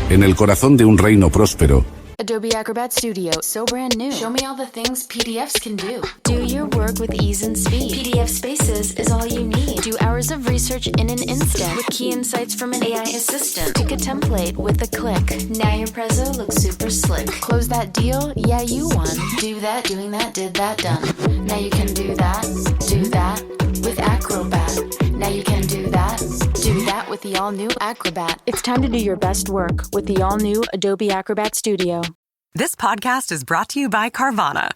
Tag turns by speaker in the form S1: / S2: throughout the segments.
S1: En el corazón de un reino próspero,
S2: Adobe Acrobat Studio, so brand new. Show me all the things PDFs can do. Do your work with ease and speed. PDF Spaces is all you need. Do hours of research in an instant with key insights from an AI assistant. Pick a template with a click. Now your prezzo looks super slick. Close that deal? Yeah, you won. Do that, doing that, did that, done. Now you can do that with Acrobat. Now you can do that with the all-new Acrobat. It's time to do your best work with the all-new Adobe Acrobat Studio.
S3: This podcast is brought to you by Carvana.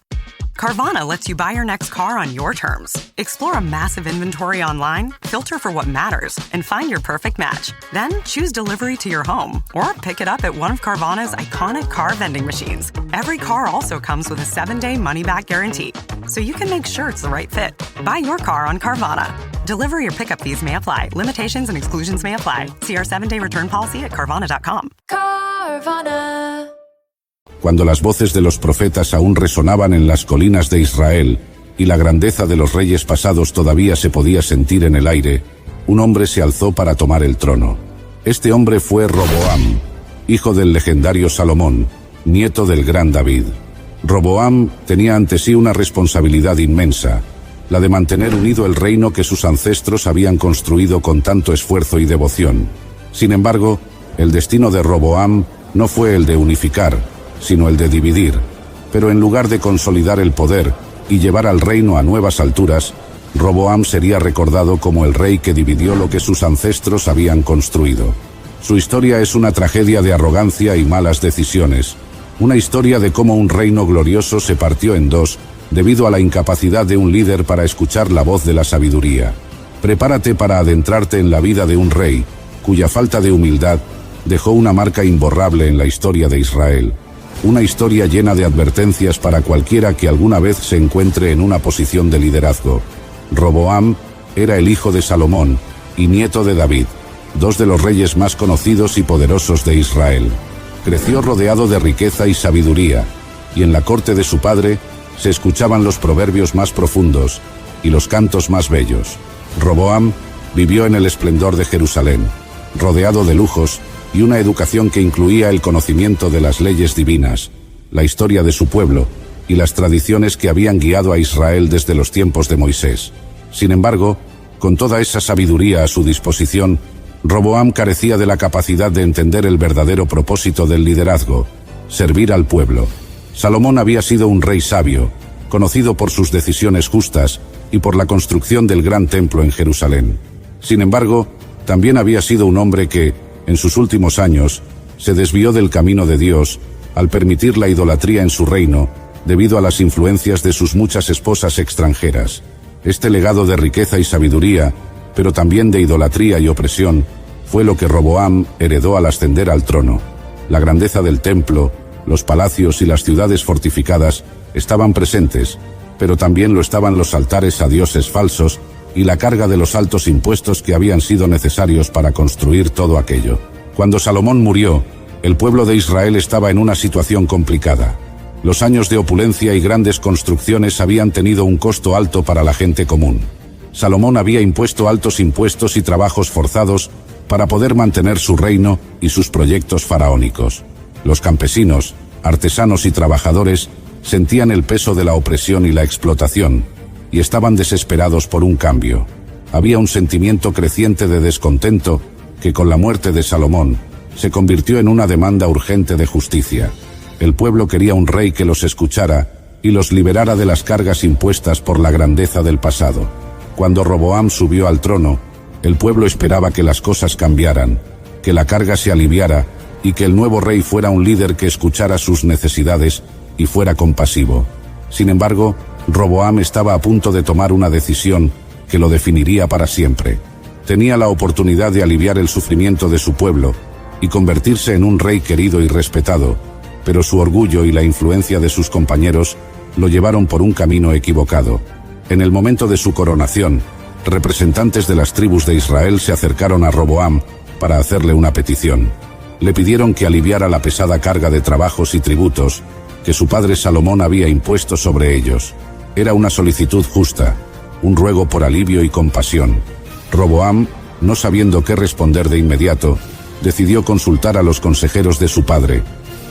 S3: Carvana lets you buy your next car on your terms. Explore a massive inventory online, filter for what matters, and find your perfect match. Then choose delivery to your home or pick it up at one of Carvana's iconic car vending machines. Every car also comes with a 7-day money-back guarantee, so you can make sure it's the right fit. Buy your car on Carvana. Delivery or pickup fees may apply. Limitations and exclusions may apply. See our 7-day return policy at Carvana.com.
S2: Carvana.
S1: cuando las voces de los profetas aún resonaban en las colinas de Israel, y la grandeza de los reyes pasados todavía se podía sentir en el aire, un hombre se alzó para tomar el trono. Este hombre fue Roboam, hijo del legendario Salomón, nieto del gran David. Roboam tenía ante sí una responsabilidad inmensa, la de mantener unido el reino que sus ancestros habían construido con tanto esfuerzo y devoción. Sin embargo, el destino de Roboam no fue el de unificar, sino el de dividir. Pero en lugar de consolidar el poder y llevar al reino a nuevas alturas, Roboam sería recordado como el rey que dividió lo que sus ancestros habían construido. Su historia es una tragedia de arrogancia y malas decisiones, una historia de cómo un reino glorioso se partió en dos debido a la incapacidad de un líder para escuchar la voz de la sabiduría. Prepárate para adentrarte en la vida de un rey, cuya falta de humildad dejó una marca imborrable en la historia de Israel. Una historia llena de advertencias para cualquiera que alguna vez se encuentre en una posición de liderazgo. Roboam era el hijo de Salomón y nieto de David, dos de los reyes más conocidos y poderosos de Israel. Creció rodeado de riqueza y sabiduría, y en la corte de su padre se escuchaban los proverbios más profundos y los cantos más bellos. Roboam vivió en el esplendor de Jerusalén, rodeado de lujos y una educación que incluía el conocimiento de las leyes divinas, la historia de su pueblo y las tradiciones que habían guiado a Israel desde los tiempos de Moisés. Sin embargo, con toda esa sabiduría a su disposición, Roboam carecía de la capacidad de entender el verdadero propósito del liderazgo: servir al pueblo. Salomón había sido un rey sabio, conocido por sus decisiones justas y por la construcción del gran templo en Jerusalén. Sin embargo, también había sido un hombre que, en sus últimos años, se desvió del camino de Dios al permitir la idolatría en su reino debido a las influencias de sus muchas esposas extranjeras. Este legado de riqueza y sabiduría, pero también de idolatría y opresión, fue lo que Roboam heredó al ascender al trono. La grandeza del templo, los palacios y las ciudades fortificadas estaban presentes, pero también lo estaban los altares a dioses falsos y la carga de los altos impuestos que habían sido necesarios para construir todo aquello. Cuando Salomón murió, el pueblo de Israel estaba en una situación complicada. Los años de opulencia y grandes construcciones habían tenido un costo alto para la gente común. Salomón había impuesto altos impuestos y trabajos forzados para poder mantener su reino y sus proyectos faraónicos. Los campesinos, artesanos y trabajadores sentían el peso de la opresión y la explotación, y estaban desesperados por un cambio. Había un sentimiento creciente de descontento que, con la muerte de Salomón, se convirtió en una demanda urgente de justicia. El pueblo quería un rey que los escuchara y los liberara de las cargas impuestas por la grandeza del pasado. Cuando Roboam subió al trono, el pueblo esperaba que las cosas cambiaran, que la carga se aliviara y que el nuevo rey fuera un líder que escuchara sus necesidades y fuera compasivo. Sin embargo, Roboam estaba a punto de tomar una decisión que lo definiría para siempre. Tenía la oportunidad de aliviar el sufrimiento de su pueblo y convertirse en un rey querido y respetado, pero su orgullo y la influencia de sus compañeros lo llevaron por un camino equivocado. En el momento de su coronación, representantes de las tribus de Israel se acercaron a Roboam para hacerle una petición. Le pidieron que aliviara la pesada carga de trabajos y tributos que su padre Salomón había impuesto sobre ellos. Era una solicitud justa, un ruego por alivio y compasión. Roboam, no sabiendo qué responder de inmediato, decidió consultar a los consejeros de su padre,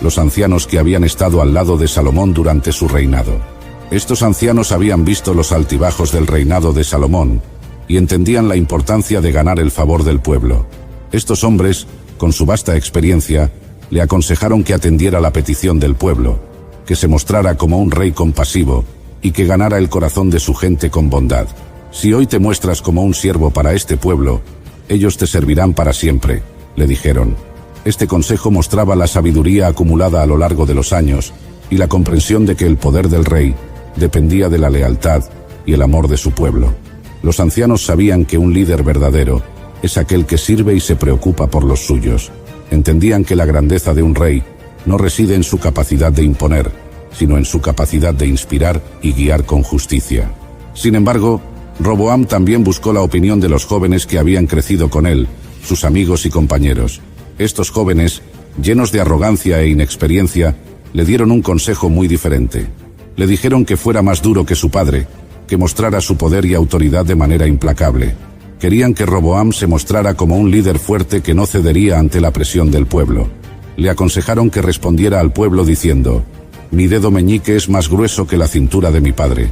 S1: los ancianos que habían estado al lado de Salomón durante su reinado. Estos ancianos habían visto los altibajos del reinado de Salomón y entendían la importancia de ganar el favor del pueblo. Estos hombres, con su vasta experiencia, le aconsejaron que atendiera la petición del pueblo, que se mostrara como un rey compasivo y que ganara el corazón de su gente con bondad. Si hoy te muestras como un siervo para este pueblo, ellos te servirán para siempre, le dijeron. Este consejo mostraba la sabiduría acumulada a lo largo de los años y la comprensión de que el poder del rey dependía de la lealtad y el amor de su pueblo. Los ancianos sabían que un líder verdadero es aquel que sirve y se preocupa por los suyos. Entendían que la grandeza de un rey no reside en su capacidad de imponer, sino en su capacidad de inspirar y guiar con justicia. Sin embargo, Roboam también buscó la opinión de los jóvenes que habían crecido con él, sus amigos y compañeros. Estos jóvenes, llenos de arrogancia e inexperiencia, le dieron un consejo muy diferente. Le dijeron que fuera más duro que su padre, que mostrara su poder y autoridad de manera implacable. Querían que Roboam se mostrara como un líder fuerte que no cedería ante la presión del pueblo. Le aconsejaron que respondiera al pueblo diciendo: «Mi dedo meñique es más grueso que la cintura de mi padre.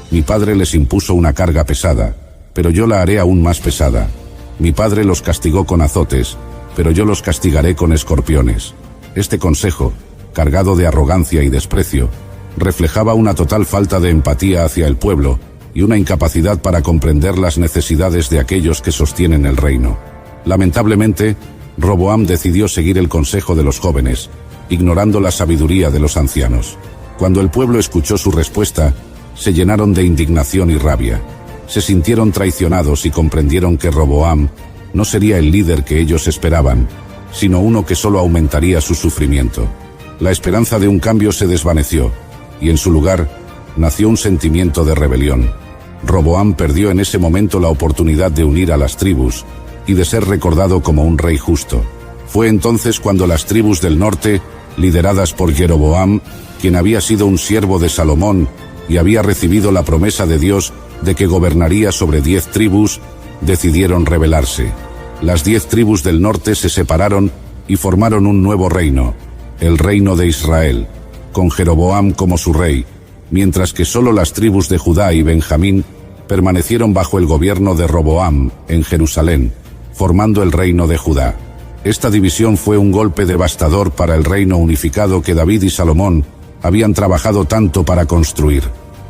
S1: Mi padre les impuso una carga pesada, pero yo la haré aún más pesada. Mi padre los castigó con azotes, pero yo los castigaré con escorpiones». Este consejo, cargado de arrogancia y desprecio, reflejaba una total falta de empatía hacia el pueblo y una incapacidad para comprender las necesidades de aquellos que sostienen el reino. Lamentablemente, Roboam decidió seguir el consejo de los jóvenes, ignorando la sabiduría de los ancianos. Cuando el pueblo escuchó su respuesta, se llenaron de indignación y rabia. Se sintieron traicionados y comprendieron que Roboam no sería el líder que ellos esperaban, sino uno que solo aumentaría su sufrimiento. La esperanza de un cambio se desvaneció, y en su lugar nació un sentimiento de rebelión. Roboam perdió en ese momento la oportunidad de unir a las tribus y de ser recordado como un rey justo. Fue entonces cuando las tribus del norte, lideradas por Jeroboam, quien había sido un siervo de Salomón y había recibido la promesa de Dios de que gobernaría sobre 10 tribus, decidieron rebelarse. Las 10 tribus del norte se separaron y formaron un nuevo reino, el reino de Israel, con Jeroboam como su rey, mientras que solo las tribus de Judá y Benjamín permanecieron bajo el gobierno de Roboam en Jerusalén, formando el reino de Judá. Esta división fue un golpe devastador para el reino unificado que David y Salomón habían trabajado tanto para construir.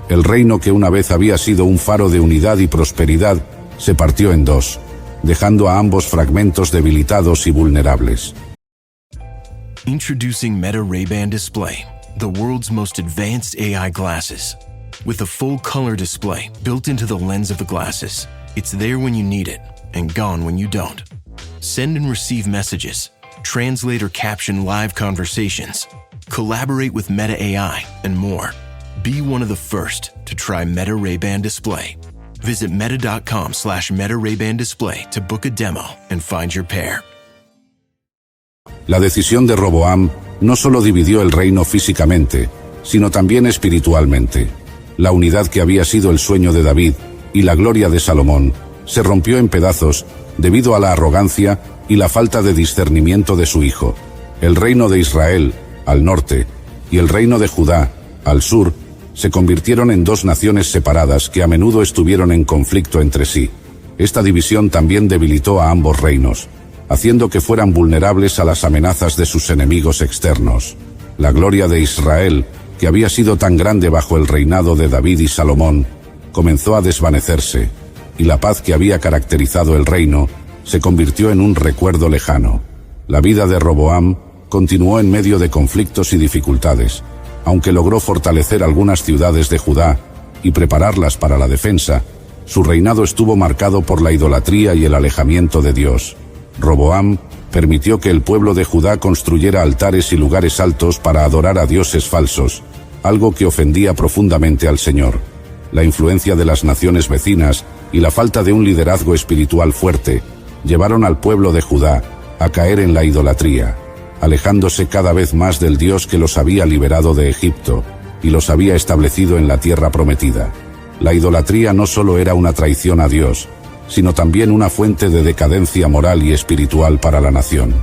S1: El reino que una vez había sido un faro de unidad y prosperidad se partió en dos, dejando a ambos fragmentos debilitados y vulnerables.
S4: Introducing Meta Ray-Ban Display, the world's most advanced AI glasses. With a full color display built into the lens of the glasses, it's there when you need it and gone when you don't. Send and receive messages, translate or caption live conversations, collaborate with Meta AI, and more. Be one of the first to try Meta Ray-Ban Display. Visit meta.com/Meta Ray-Ban Display to book a demo and find your pair.
S1: La decisión de Roboam no solo dividió el reino físicamente, sino también espiritualmente. La unidad que había sido el sueño de David y la gloria de Salomón se rompió en pedazos debido a la arrogancia y la falta de discernimiento de su hijo. El reino de Israel, al norte, y el reino de Judá, al sur, se convirtieron en dos naciones separadas que a menudo estuvieron en conflicto entre sí. Esta división también debilitó a ambos reinos, haciendo que fueran vulnerables a las amenazas de sus enemigos externos. La gloria de Israel, que había sido tan grande bajo el reinado de David y Salomón, comenzó a desvanecerse, y la paz que había caracterizado el reino se convirtió en un recuerdo lejano. La vida de Roboam continuó en medio de conflictos y dificultades. Aunque logró fortalecer algunas ciudades de Judá y prepararlas para la defensa, su reinado estuvo marcado por la idolatría y el alejamiento de Dios. Roboam permitió que el pueblo de Judá construyera altares y lugares altos para adorar a dioses falsos, algo que ofendía profundamente al Señor. La influencia de las naciones vecinas y la falta de un liderazgo espiritual fuerte llevaron al pueblo de Judá a caer en la idolatría, alejándose cada vez más del Dios que los había liberado de Egipto y los había establecido en la tierra prometida. La idolatría no solo era una traición a Dios, sino también una fuente de decadencia moral y espiritual para la nación.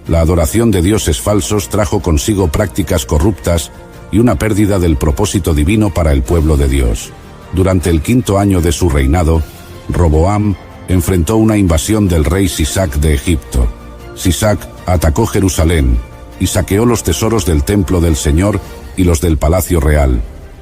S1: La adoración de dioses falsos trajo consigo prácticas corruptas y una pérdida del propósito divino para el pueblo de Dios. Durante el 5º año de su reinado, Roboam enfrentó una invasión del rey Sisac de Egipto. Sisac atacó Jerusalén y saqueó los tesoros del templo del Señor y los del palacio real.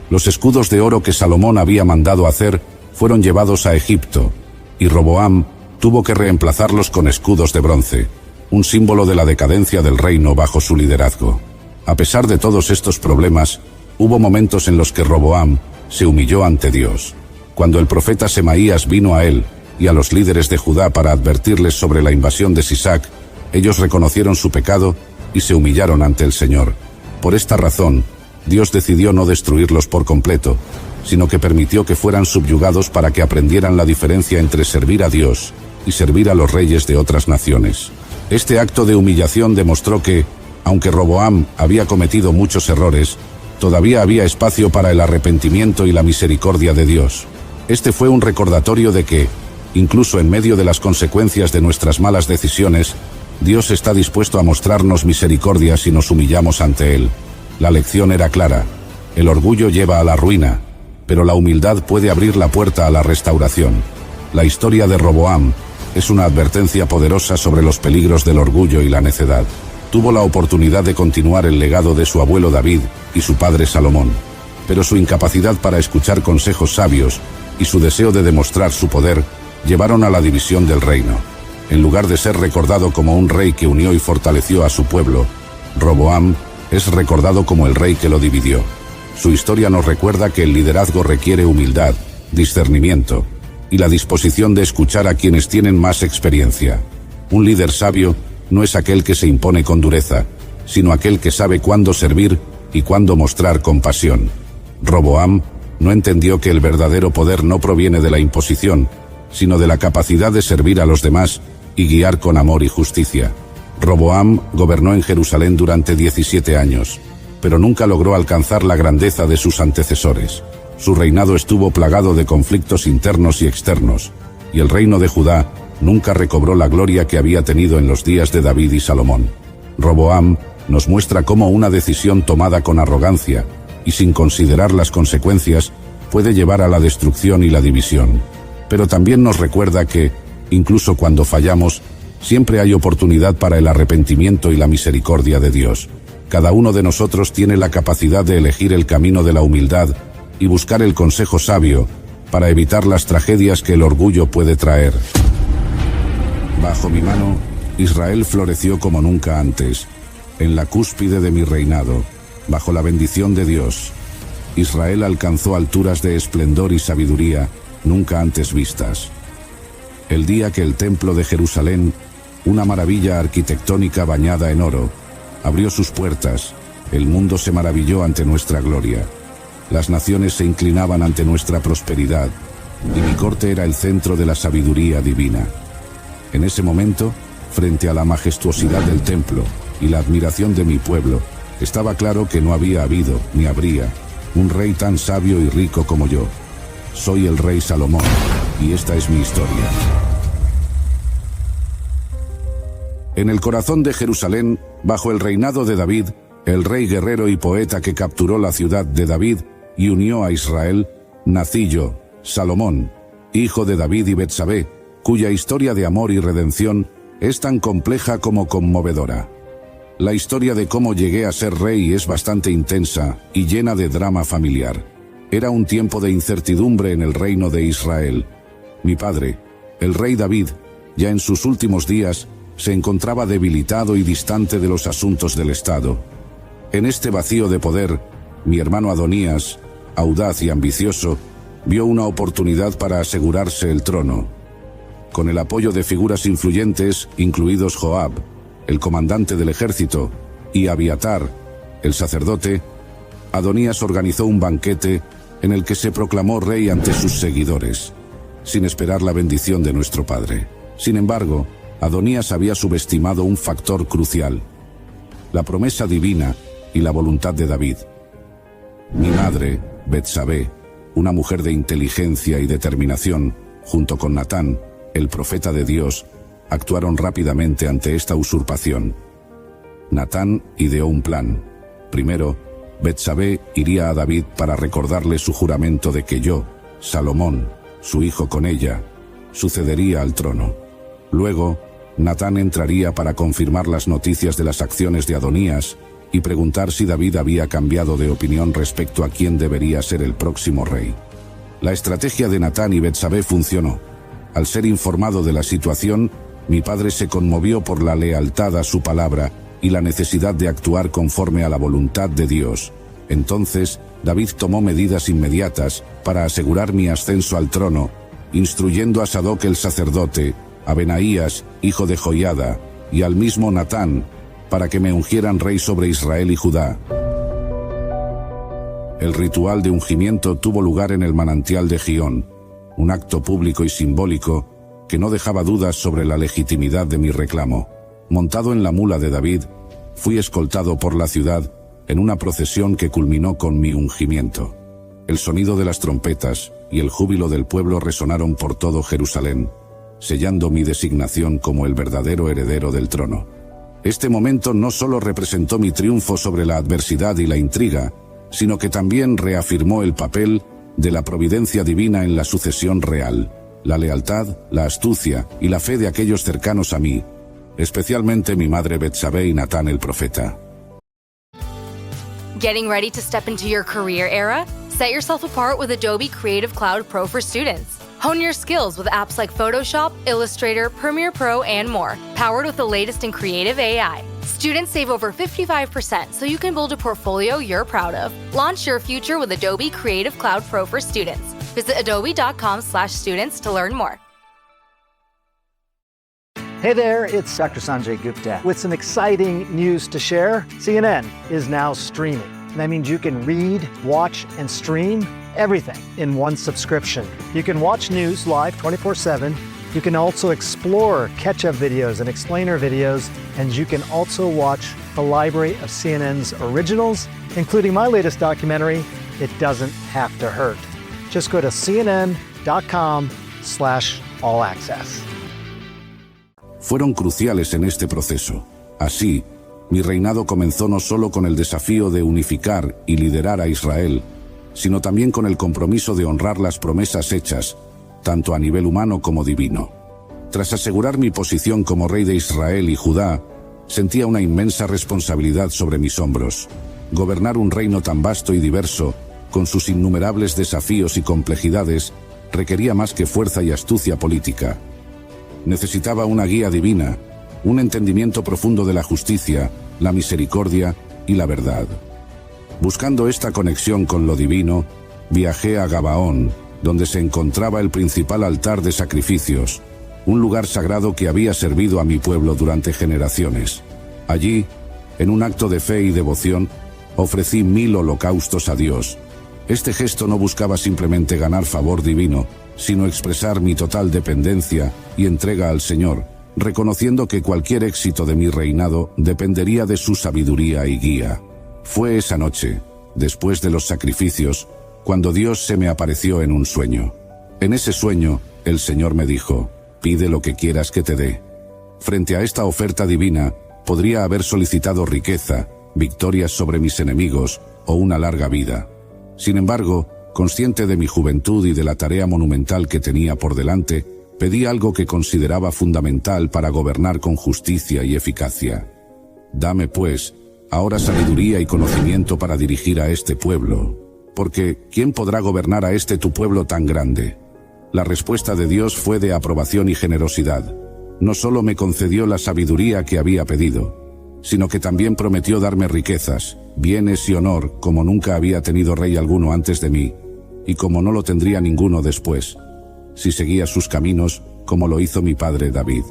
S1: Los escudos de oro que Salomón había mandado hacer fueron llevados a Egipto, y Roboam tuvo que reemplazarlos con escudos de bronce, un símbolo de la decadencia del reino bajo su liderazgo. A pesar de todos estos problemas, hubo momentos en los que Roboam se humilló ante Dios. Cuando el profeta Semaías vino a él y a los líderes de Judá para advertirles sobre la invasión de Sisac, ellos reconocieron su pecado y se humillaron ante el Señor. Por esta razón, Dios decidió no destruirlos por completo, sino que permitió que fueran subyugados para que aprendieran la diferencia entre servir a Dios y servir a los reyes de otras naciones. Este acto de humillación demostró que, aunque Roboam había cometido muchos errores, todavía había espacio para el arrepentimiento y la misericordia de Dios. Este fue un recordatorio de que, incluso en medio de las consecuencias de nuestras malas decisiones, Dios está dispuesto a mostrarnos misericordia si nos humillamos ante Él. La lección era clara: el orgullo lleva a la ruina, pero la humildad puede abrir la puerta a la restauración. La historia de Roboam es una advertencia poderosa sobre los peligros del orgullo y la necedad. Tuvo la oportunidad de continuar el legado de su abuelo David y su padre Salomón, pero su incapacidad para escuchar consejos sabios y su deseo de demostrar su poder llevaron a la división del reino. En lugar de ser recordado como un rey que unió y fortaleció a su pueblo, Roboam es recordado como el rey que lo dividió. Su historia nos recuerda que el liderazgo requiere humildad, discernimiento y la disposición de escuchar a quienes tienen más experiencia. Un líder sabio no es aquel que se impone con dureza, sino aquel que sabe cuándo servir y cuándo mostrar compasión. Roboam no entendió que el verdadero poder no proviene de la imposición, sino de la capacidad de servir a los demás y guiar con amor y justicia. Roboam gobernó en Jerusalén durante 17 años, pero nunca logró alcanzar la grandeza de sus antecesores. Su reinado estuvo plagado de conflictos internos y externos, y el reino de Judá nunca recobró la gloria que había tenido en los días de David y Salomón. Roboam nos muestra cómo una decisión tomada con arrogancia y sin considerar las consecuencias puede llevar a la destrucción y la división. Pero también nos recuerda que, incluso cuando fallamos, siempre hay oportunidad para el arrepentimiento y la misericordia de Dios. Cada uno de nosotros tiene la capacidad de elegir el camino de la humildad y buscar el consejo sabio para evitar las tragedias que el orgullo puede traer. Bajo mi mano, Israel floreció como nunca antes, en la cúspide de mi reinado, bajo la bendición de Dios. Israel alcanzó alturas de esplendor y sabiduría nunca antes vistas. El día que el templo de Jerusalén, una maravilla arquitectónica bañada en oro, abrió sus puertas, el mundo se maravilló ante nuestra gloria. Las naciones se inclinaban ante nuestra prosperidad, y mi corte era el centro de la sabiduría divina. En ese momento, frente a la majestuosidad del templo y la admiración de mi pueblo, estaba claro que no había habido, ni habría, un rey tan sabio y rico como yo. Soy el rey Salomón, y esta es mi historia. En el corazón de Jerusalén, bajo el reinado de David, el rey guerrero y poeta que capturó la ciudad de David y unió a Israel, nací yo, Salomón, hijo de David y Betsabé, cuya historia de amor y redención es tan compleja como conmovedora. La historia de cómo llegué a ser rey es bastante intensa y llena de drama familiar. Era un tiempo de incertidumbre en el reino de Israel. Mi padre, el rey David, ya en sus últimos días, se encontraba debilitado y distante de los asuntos del Estado. En este vacío de poder, mi hermano Adonías, audaz y ambicioso, vio una oportunidad para asegurarse el trono. Con el apoyo de figuras influyentes, incluidos Joab, el comandante del ejército, y Abiatar, el sacerdote, Adonías organizó un banquete en el que se proclamó rey ante sus seguidores, sin esperar la bendición de nuestro padre. Sin embargo, Adonías había subestimado un factor crucial: la promesa divina y la voluntad de David. Mi madre, Betsabé, una mujer de inteligencia y determinación, junto con Natán, el profeta de Dios, actuaron rápidamente ante esta usurpación. Natán ideó un plan. Primero, Betsabé iría a David para recordarle su juramento de que yo, Salomón, su hijo con ella, sucedería al trono. Luego, Natán entraría para confirmar las noticias de las acciones de Adonías y preguntar si David había cambiado de opinión respecto a quién debería ser el próximo rey. La estrategia de Natán y Betsabé funcionó. Al ser informado de la situación, mi padre se conmovió por la lealtad a su palabra y la necesidad de actuar conforme a la voluntad de Dios. Entonces, David tomó medidas inmediatas para asegurar mi ascenso al trono, instruyendo a Sadoc el sacerdote, a Benaías, hijo de Joiada, y al mismo Natán, para que me ungieran rey sobre Israel y Judá. El ritual de ungimiento tuvo lugar en el manantial de Gión, un acto público y simbólico que no dejaba dudas sobre la legitimidad de mi reclamo. Montado en la mula de David, fui escoltado por la ciudad en una procesión que culminó con mi ungimiento. El sonido de las trompetas y el júbilo del pueblo resonaron por todo Jerusalén, sellando mi designación como el verdadero heredero del trono. Este momento no solo representó mi triunfo sobre la adversidad y la intriga, sino que también reafirmó el papel de la providencia divina en la sucesión real, la lealtad, la astucia y la fe de aquellos cercanos a mí, especialmente mi madre Betsabé y Natán el profeta.
S5: Getting ready to step into your career era? Set yourself apart with Adobe Creative Cloud Pro for students. Hone your skills with apps like Photoshop, Illustrator, Premiere Pro, and more, powered with the latest in creative AI. Students save over 55% so you can build a portfolio you're proud of. Launch your future with Adobe Creative Cloud Pro for students. Visit adobe.com/students to learn more.
S6: Hey there, it's Dr. Sanjay Gupta with some exciting news to share. CNN is now streaming. That means you can read, watch, and stream everything in one subscription. You can watch news live 24/7. You can also explore catch-up videos and explainer videos, and you can also watch the library of CNN's originals, including my latest documentary, It Doesn't Have to Hurt. Just go to cnn.com/all access.
S1: Fueron cruciales en este proceso. Así, mi reinado comenzó no solo con el desafío de unificar y liderar a Israel, sino también con el compromiso de honrar las promesas hechas, tanto a nivel humano como divino. Tras asegurar mi posición como rey de Israel y Judá, sentía una inmensa responsabilidad sobre mis hombros. Gobernar un reino tan vasto y diverso, con sus innumerables desafíos y complejidades, requería más que fuerza y astucia política. Necesitaba una guía divina, un entendimiento profundo de la justicia, la misericordia y la verdad. Buscando esta conexión con lo divino, viajé a Gabaón, donde se encontraba el principal altar de sacrificios, un lugar sagrado que había servido a mi pueblo durante generaciones. Allí, en un acto de fe y devoción, ofrecí 1000 holocaustos a Dios. Este gesto no buscaba simplemente ganar favor divino, sino expresar mi total dependencia y entrega al Señor, reconociendo que cualquier éxito de mi reinado dependería de su sabiduría y guía. Fue esa noche, después de los sacrificios, cuando Dios se me apareció en un sueño. En ese sueño, el Señor me dijo: pide lo que quieras que te dé. Frente a esta oferta divina, podría haber solicitado riqueza, victorias sobre mis enemigos o una larga vida. Sin embargo, consciente de mi juventud y de la tarea monumental que tenía por delante, pedí algo que consideraba fundamental para gobernar con justicia y eficacia. Dame, pues, ahora sabiduría y conocimiento para dirigir a este pueblo, porque ¿quién podrá gobernar a este tu pueblo tan grande? La respuesta de Dios fue de aprobación y generosidad. No solo me concedió la sabiduría que había pedido, sino que también prometió darme riquezas, bienes y honor como nunca había tenido rey alguno antes de mí, y como no lo tendría ninguno después, si seguía sus caminos como lo hizo mi padre David.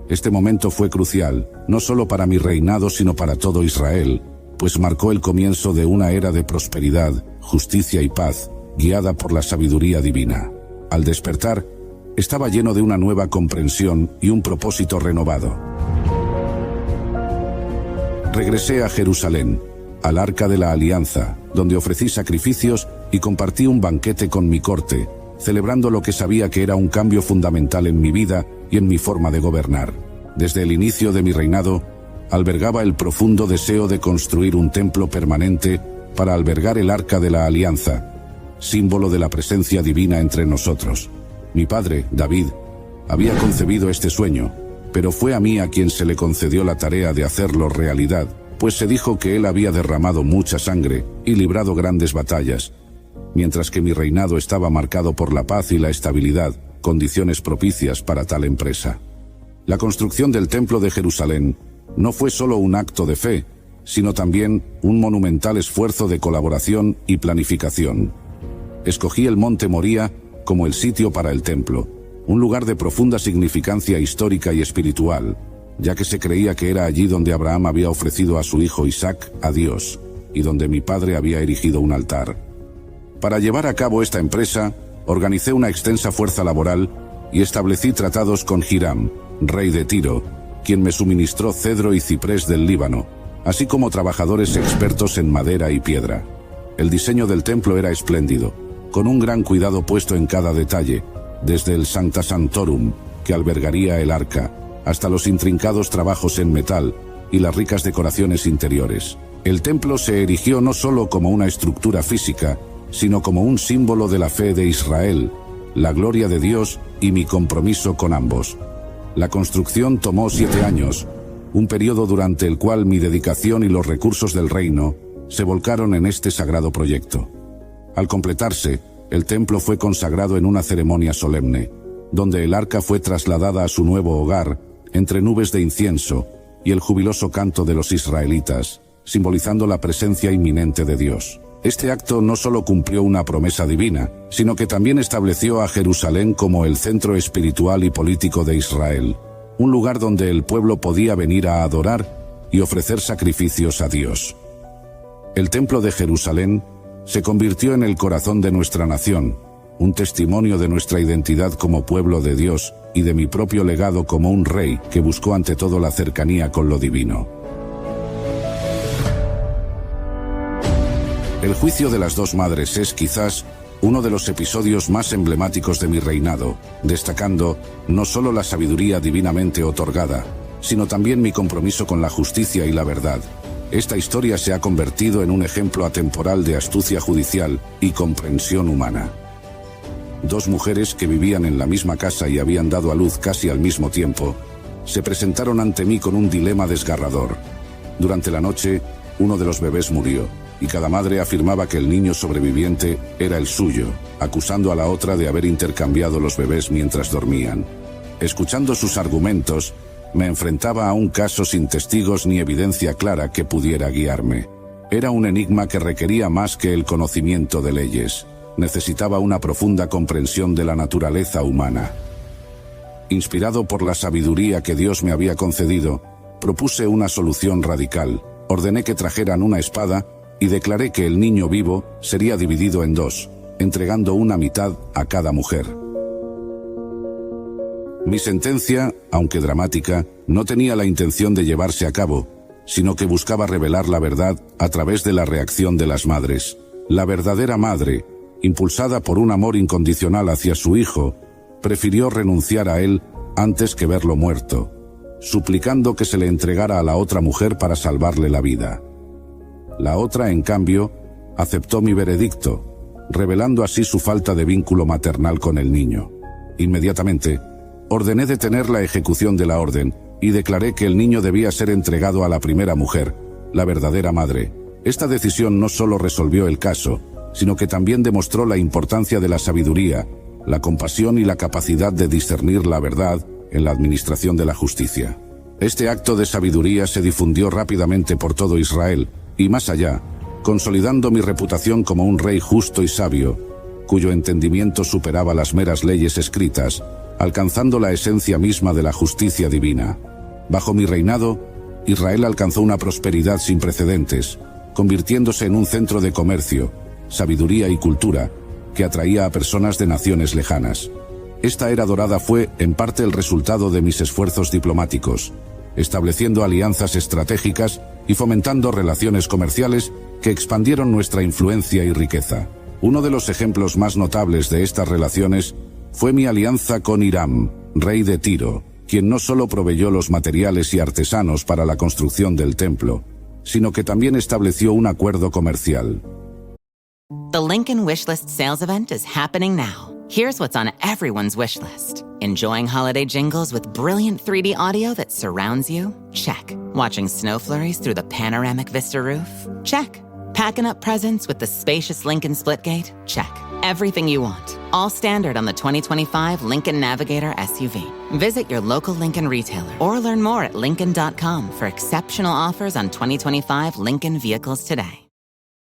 S1: Este momento fue crucial, no solo para mi reinado sino para todo Israel, pues marcó el comienzo de una era de prosperidad, justicia y paz, guiada por la sabiduría divina. Al despertar, estaba lleno de una nueva comprensión y un propósito renovado. Regresé a Jerusalén, al Arca de la Alianza, donde ofrecí sacrificios y compartí un banquete con mi corte, celebrando lo que sabía que era un cambio fundamental en mi vida y en mi forma de gobernar. Desde el inicio de mi reinado, albergaba el profundo deseo de construir un templo permanente para albergar el Arca de la Alianza, símbolo de la presencia divina entre nosotros. Mi padre, David, había concebido este sueño, pero fue a mí a quien se le concedió la tarea de hacerlo realidad, pues se dijo que él había derramado mucha sangre y librado grandes batallas, mientras que mi reinado estaba marcado por la paz y la estabilidad, condiciones propicias para tal empresa. La construcción del Templo de Jerusalén no fue solo un acto de fe, sino también un monumental esfuerzo de colaboración y planificación. Escogí el monte Moría como el sitio para el templo, un lugar de profunda significancia histórica y espiritual, ya que se creía que era allí donde Abraham había ofrecido a su hijo Isaac a Dios, y donde mi padre había erigido un altar. Para llevar a cabo esta empresa, organicé una extensa fuerza laboral y establecí tratados con Hiram, rey de Tiro, quien me suministró cedro y ciprés del Líbano, así como trabajadores expertos en madera y piedra. El diseño del templo era espléndido, con un gran cuidado puesto en cada detalle, desde el Sancta Sanctorum, que albergaría el arca, hasta los intrincados trabajos en metal y las ricas decoraciones interiores. El templo se erigió no solo como una estructura física, sino como un símbolo de la fe de Israel, la gloria de Dios y mi compromiso con ambos. La construcción tomó 7 años, un periodo durante el cual mi dedicación y los recursos del reino se volcaron en este sagrado proyecto. Al completarse, el templo fue consagrado en una ceremonia solemne, donde el arca fue trasladada a su nuevo hogar entre nubes de incienso y el jubiloso canto de los israelitas, simbolizando la presencia inminente de Dios. Este acto no solo cumplió una promesa divina, sino que también estableció a Jerusalén como el centro espiritual y político de Israel, un lugar donde el pueblo podía venir a adorar y ofrecer sacrificios a Dios. El Templo de Jerusalén se convirtió en el corazón de nuestra nación, un testimonio de nuestra identidad como pueblo de Dios y de mi propio legado como un rey que buscó ante todo la cercanía con lo divino. El juicio de las dos madres es quizás uno de los episodios más emblemáticos de mi reinado, destacando no solo la sabiduría divinamente otorgada, sino también mi compromiso con la justicia y la verdad. Esta historia se ha convertido en un ejemplo atemporal de astucia judicial y comprensión humana. Dos mujeres que vivían en la misma casa y habían dado a luz casi al mismo tiempo, se presentaron ante mí con un dilema desgarrador. Durante la noche, uno de los bebés murió, y cada madre afirmaba que el niño sobreviviente era el suyo, acusando a la otra de haber intercambiado los bebés mientras dormían. Escuchando sus argumentos, me enfrentaba a un caso sin testigos ni evidencia clara que pudiera guiarme. Era un enigma que requería más que el conocimiento de leyes. Necesitaba una profunda comprensión de la naturaleza humana. Inspirado por la sabiduría que Dios me había concedido, propuse una solución radical. Ordené que trajeran una espada y declaré que el niño vivo sería dividido en 2, entregando una mitad a cada mujer. Mi sentencia, aunque dramática, no tenía la intención de llevarse a cabo, sino que buscaba revelar la verdad a través de la reacción de las madres. La verdadera madre, impulsada por un amor incondicional hacia su hijo, prefirió renunciar a él antes que verlo muerto, suplicando que se le entregara a la otra mujer para salvarle la vida. La otra, en cambio, aceptó mi veredicto, revelando así su falta de vínculo maternal con el niño. Inmediatamente, ordené detener la ejecución de la orden y declaré que el niño debía ser entregado a la primera mujer, la verdadera madre. Esta decisión no solo resolvió el caso, sino que también demostró la importancia de la sabiduría, la compasión y la capacidad de discernir la verdad en la administración de la justicia. Este acto de sabiduría se difundió rápidamente por todo Israel, y más allá, consolidando mi reputación como un rey justo y sabio, cuyo entendimiento superaba las meras leyes escritas, alcanzando la esencia misma de la justicia divina. Bajo mi reinado, Israel alcanzó una prosperidad sin precedentes, convirtiéndose en un centro de comercio, sabiduría y cultura, que atraía a personas de naciones lejanas. Esta era dorada fue, en parte, el resultado de mis esfuerzos diplomáticos, estableciendo alianzas estratégicas y fomentando relaciones comerciales que expandieron nuestra influencia y riqueza. Uno de los ejemplos más notables de estas relaciones fue mi alianza con Hiram, rey de Tiro, quien no solo proveyó los materiales y artesanos para la construcción del templo, sino que también estableció un acuerdo comercial.
S7: The Lincoln Wishlist sales event is happening now. Here's what's on everyone's wish list. Enjoying holiday jingles with brilliant 3D audio that surrounds you? Check. Watching snow flurries through the panoramic Vista roof? Check. Packing up presents with the spacious Lincoln Splitgate? Check. Everything you want. All standard on the 2025 Lincoln Navigator SUV. Visit your local Lincoln retailer or learn more at Lincoln.com for exceptional offers on 2025 Lincoln vehicles today.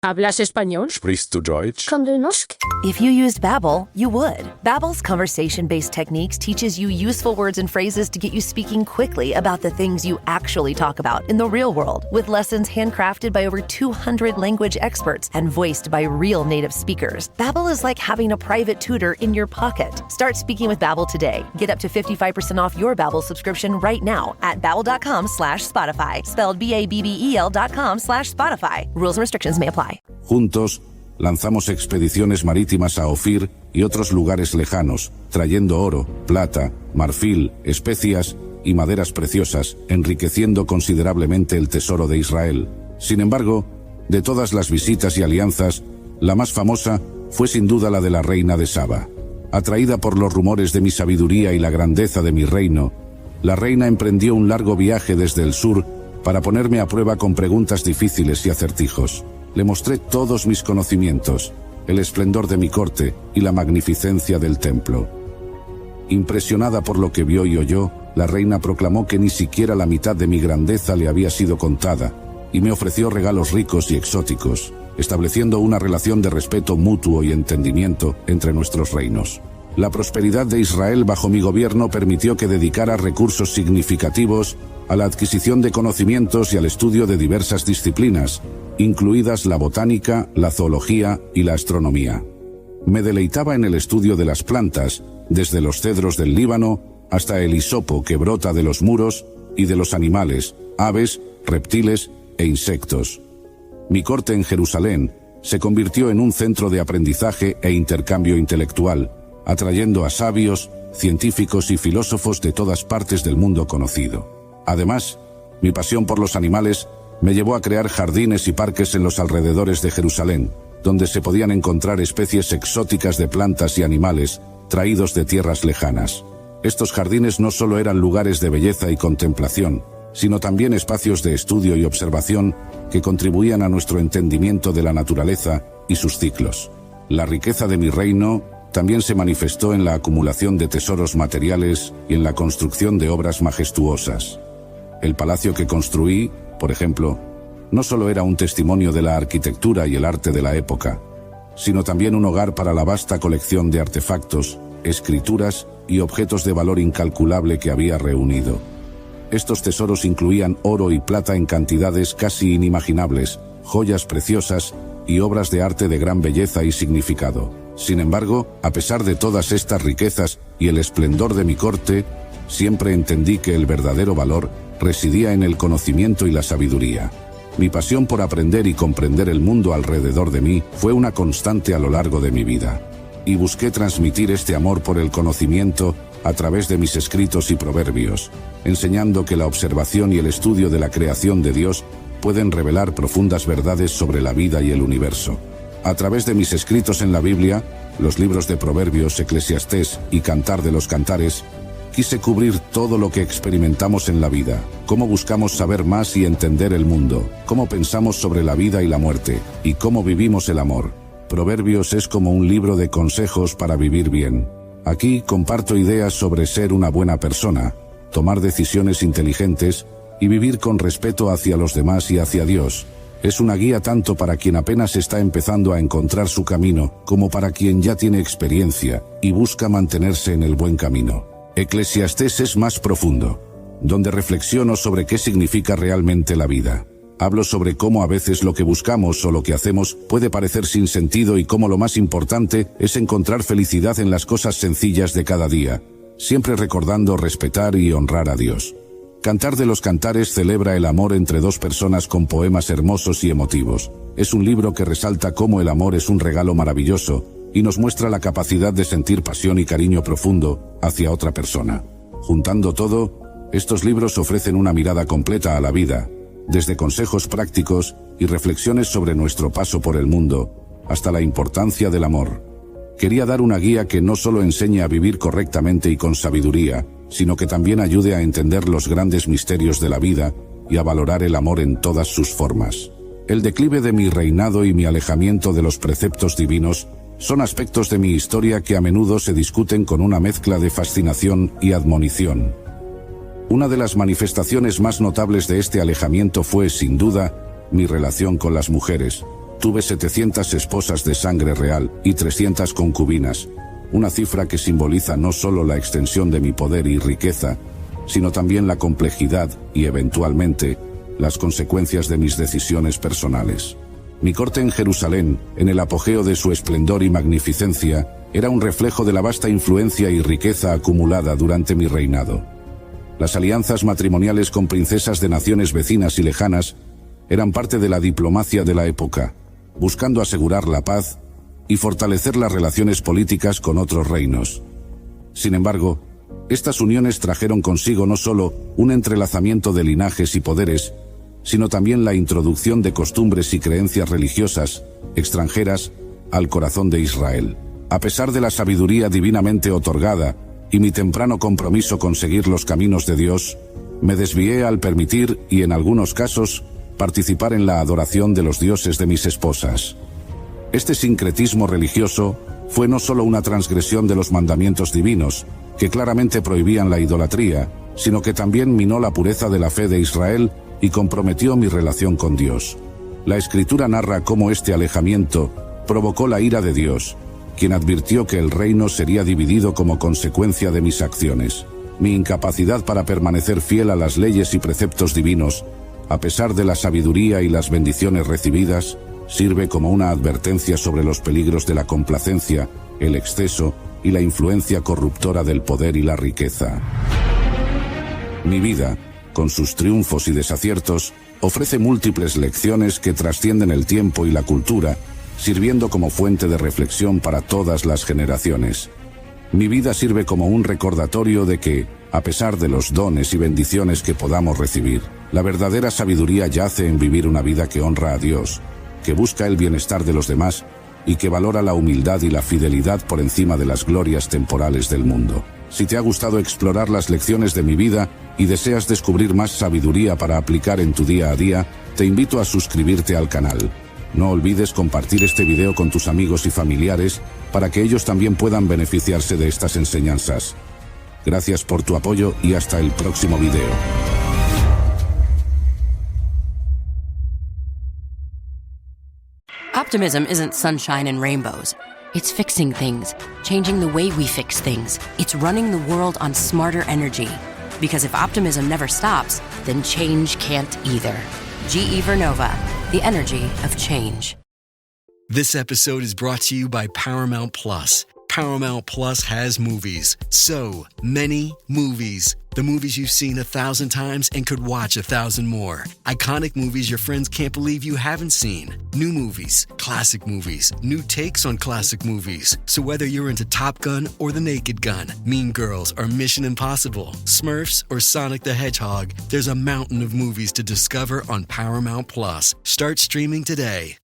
S8: ¿Hablas español?
S9: Sprichst du Deutsch?
S8: Kann du Norsk?
S10: If you used Babbel, you would. Babbel's conversation-based techniques teaches you useful words and phrases to get you speaking quickly about the things you actually talk about in the real world, with lessons handcrafted by over 200 language experts and voiced by real native speakers. Babbel is like having a private tutor in your pocket. Start speaking with Babbel today. Get up to 55% off your Babbel subscription right now at babbel.com/Spotify. Spelled BABBEL.com/Spotify. Rules and restrictions may apply.
S1: Juntos, lanzamos expediciones marítimas a Ofir y otros lugares lejanos, trayendo oro, plata, marfil, especias y maderas preciosas, enriqueciendo considerablemente el tesoro de Israel. Sin embargo, de todas las visitas y alianzas, la más famosa fue sin duda la de la reina de Saba. Atraída por los rumores de mi sabiduría y la grandeza de mi reino, la reina emprendió un largo viaje desde el sur para ponerme a prueba con preguntas difíciles y acertijos. Le mostré todos mis conocimientos, el esplendor de mi corte y la magnificencia del templo. Impresionada por lo que vio y oyó, la reina proclamó que ni siquiera la mitad de mi grandeza le había sido contada, y me ofreció regalos ricos y exóticos, estableciendo una relación de respeto mutuo y entendimiento entre nuestros reinos. La prosperidad de Israel bajo mi gobierno permitió que dedicara recursos significativos a la adquisición de conocimientos y al estudio de diversas disciplinas, incluidas la botánica, la zoología y la astronomía. Me deleitaba en el estudio de las plantas, desde los cedros del Líbano hasta el hisopo que brota de los muros, y de los animales, aves, reptiles e insectos. Mi corte en Jerusalén se convirtió en un centro de aprendizaje e intercambio intelectual, atrayendo a sabios, científicos y filósofos de todas partes del mundo conocido. Además, mi pasión por los animales me llevó a crear jardines y parques en los alrededores de Jerusalén, donde se podían encontrar especies exóticas de plantas y animales traídos de tierras lejanas. Estos jardines no solo eran lugares de belleza y contemplación, sino también espacios de estudio y observación que contribuían a nuestro entendimiento de la naturaleza y sus ciclos. La riqueza de mi reino también se manifestó en la acumulación de tesoros materiales y en la construcción de obras majestuosas. El palacio que construí, por ejemplo, no solo era un testimonio de la arquitectura y el arte de la época, sino también un hogar para la vasta colección de artefactos, escrituras y objetos de valor incalculable que había reunido. Estos tesoros incluían oro y plata en cantidades casi inimaginables, joyas preciosas y obras de arte de gran belleza y significado. Sin embargo, a pesar de todas estas riquezas y el esplendor de mi corte, siempre entendí que el verdadero valor residía en el conocimiento y la sabiduría. Mi pasión por aprender y comprender el mundo alrededor de mí fue una constante a lo largo de mi vida, y busqué transmitir este amor por el conocimiento a través de mis escritos y proverbios, enseñando que la observación y el estudio de la creación de Dios pueden revelar profundas verdades sobre la vida y el universo. A través de mis escritos en la Biblia, los libros de Proverbios, Eclesiastés y Cantar de los Cantares, quise cubrir todo lo que experimentamos en la vida, cómo buscamos saber más y entender el mundo, cómo pensamos sobre la vida y la muerte, y cómo vivimos el amor. Proverbios es como un libro de consejos para vivir bien. Aquí comparto ideas sobre ser una buena persona, tomar decisiones inteligentes y vivir con respeto hacia los demás y hacia Dios. Es una guía tanto para quien apenas está empezando a encontrar su camino, como para quien ya tiene experiencia y busca mantenerse en el buen camino. Eclesiastés es más profundo, donde reflexiono sobre qué significa realmente la vida. Hablo sobre cómo a veces lo que buscamos o lo que hacemos puede parecer sin sentido y cómo lo más importante es encontrar felicidad en las cosas sencillas de cada día, siempre recordando respetar y honrar a Dios. Cantar de los Cantares celebra el amor entre dos personas con poemas hermosos y emotivos. Es un libro que resalta cómo el amor es un regalo maravilloso y nos muestra la capacidad de sentir pasión y cariño profundo hacia otra persona. Juntando todo, estos libros ofrecen una mirada completa a la vida, desde consejos prácticos y reflexiones sobre nuestro paso por el mundo, hasta la importancia del amor. Quería dar una guía que no solo enseñe a vivir correctamente y con sabiduría, sino que también ayude a entender los grandes misterios de la vida y a valorar el amor en todas sus formas. El declive de mi reinado y mi alejamiento de los preceptos divinos son aspectos de mi historia que a menudo se discuten con una mezcla de fascinación y admonición. Una de las manifestaciones más notables de este alejamiento fue, sin duda, mi relación con las mujeres. Tuve 700 esposas de sangre real y 300 concubinas, una cifra que simboliza no solo la extensión de mi poder y riqueza, sino también la complejidad y, eventualmente, las consecuencias de mis decisiones personales. Mi corte en Jerusalén, en el apogeo de su esplendor y magnificencia, era un reflejo de la vasta influencia y riqueza acumulada durante mi reinado. Las alianzas matrimoniales con princesas de naciones vecinas y lejanas eran parte de la diplomacia de la época, buscando asegurar la paz y fortalecer las relaciones políticas con otros reinos. Sin embargo, estas uniones trajeron consigo no solo un entrelazamiento de linajes y poderes, sino también la introducción de costumbres y creencias religiosas extranjeras al corazón de Israel. A pesar de la sabiduría divinamente otorgada y mi temprano compromiso con seguir los caminos de Dios, me desvié al permitir, y en algunos casos, participar en la adoración de los dioses de mis esposas. Este sincretismo religioso fue no solo una transgresión de los mandamientos divinos, que claramente prohibían la idolatría, sino que también minó la pureza de la fe de Israel y comprometió mi relación con Dios. La Escritura narra cómo este alejamiento provocó la ira de Dios, quien advirtió que el reino sería dividido como consecuencia de mis acciones. Mi incapacidad para permanecer fiel a las leyes y preceptos divinos, a pesar de la sabiduría y las bendiciones recibidas, sirve como una advertencia sobre los peligros de la complacencia, el exceso y la influencia corruptora del poder y la riqueza. Mi vida, con sus triunfos y desaciertos, ofrece múltiples lecciones que trascienden el tiempo y la cultura, sirviendo como fuente de reflexión para todas las generaciones. Mi vida sirve como un recordatorio de que, a pesar de los dones y bendiciones que podamos recibir, la verdadera sabiduría yace en vivir una vida que honra a Dios, que busca el bienestar de los demás y que valora la humildad y la fidelidad por encima de las glorias temporales del mundo. Si te ha gustado explorar las lecciones de mi vida y deseas descubrir más sabiduría para aplicar en tu día a día, te invito a suscribirte al canal. No olvides compartir este video con tus amigos y familiares para que ellos también puedan beneficiarse de estas enseñanzas. Gracias por tu apoyo y hasta el próximo video.
S9: Optimism isn't sunshine and rainbows. It's fixing things, changing the way we fix things. It's running the world on smarter energy. Because if optimism never stops, then change can't either. GE Vernova, the energy of change.
S11: This episode is brought to you by Paramount Plus. Paramount Plus has movies. So many movies. The movies you've seen 1,000 times and could watch 1,000 more. Iconic movies your friends can't believe you haven't seen. New movies, classic movies, new takes on classic movies. So whether you're into Top Gun or The Naked Gun, Mean Girls or Mission Impossible, Smurfs or Sonic the Hedgehog, there's a mountain of movies to discover on Paramount Plus. Start streaming today.